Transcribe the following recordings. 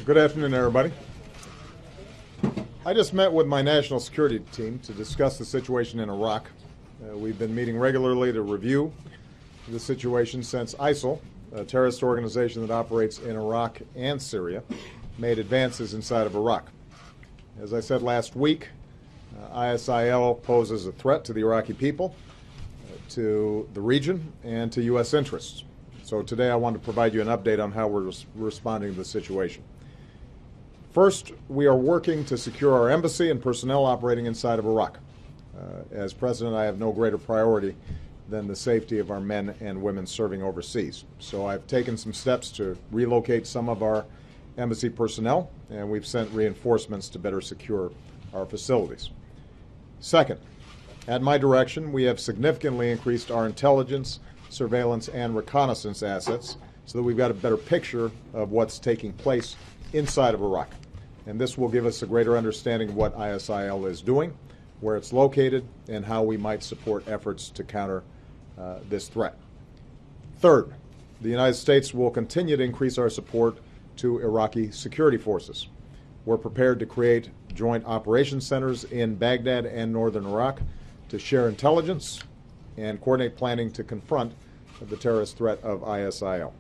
Good afternoon, everybody. I just met with my national security team to discuss the situation in Iraq. We've been meeting regularly to review the situation since ISIL, a terrorist organization that operates in Iraq and Syria, made advances inside of Iraq. As I said last week, ISIL poses a threat to the Iraqi people, to the region, and to U.S. interests. So today I want to provide you an update on how we're responding to the situation. First, we are working to secure our embassy and personnel operating inside of Iraq. As president, I have no greater priority than the safety of our men and women serving overseas. So I've taken some steps to relocate some of our embassy personnel, and we've sent reinforcements to better secure our facilities. Second, at my direction, we have significantly increased our intelligence, surveillance, and reconnaissance assets so that we've got a better picture of what's taking place inside of Iraq. And this will give us a greater understanding of what ISIL is doing, where it's located, and how we might support efforts to counter this threat. Third, the United States will continue to increase our support to Iraqi security forces. We're prepared to create joint operations centers in Baghdad and northern Iraq to share intelligence and coordinate planning to confront the terrorist threat of ISIL.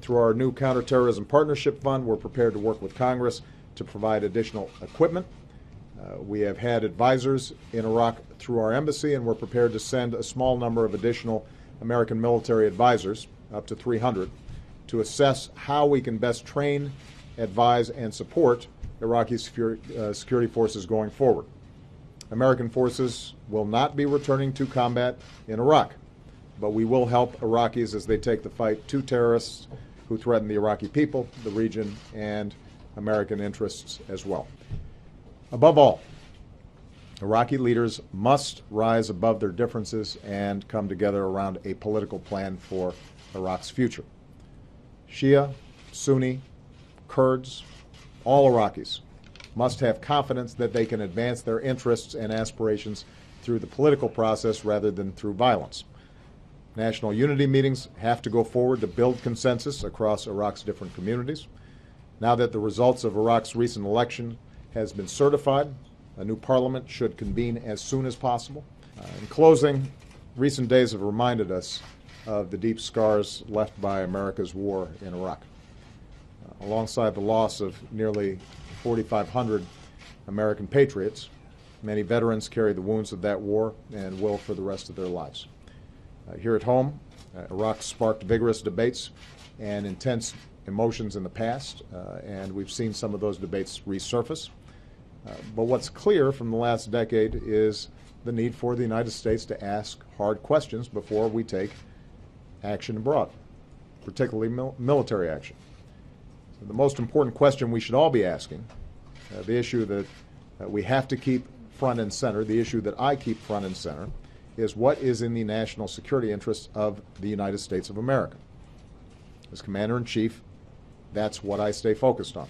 Through our new Counterterrorism Partnership Fund, we're prepared to work with Congress to provide additional equipment. We have had advisors in Iraq through our embassy, and we're prepared to send a small number of additional American military advisors, up to 300, to assess how we can best train, advise, and support Iraqi security forces going forward. American forces will not be returning to combat in Iraq, but we will help Iraqis as they take the fight to terrorists who threaten the Iraqi people, the region, and American interests as well. Above all, Iraqi leaders must rise above their differences and come together around a political plan for Iraq's future. Shia, Sunni, Kurds, all Iraqis must have confidence that they can advance their interests and aspirations through the political process rather than through violence. National unity meetings have to go forward to build consensus across Iraq's different communities. Now that the results of Iraq's recent election has been certified, a new parliament should convene as soon as possible. In closing, recent days have reminded us of the deep scars left by America's war in Iraq. Alongside the loss of nearly 4,500 American patriots, many veterans carry the wounds of that war and will for the rest of their lives. Here at home, Iraq sparked vigorous debates and intense emotions in the past, and we've seen some of those debates resurface. But what's clear from the last decade is the need for the United States to ask hard questions before we take action abroad, particularly military action. So the most important question we should all be asking, the issue that we have to keep front and center, the issue that I keep front and center, is what is in the national security interests of the United States of America. As Commander-in-Chief, that's what I stay focused on.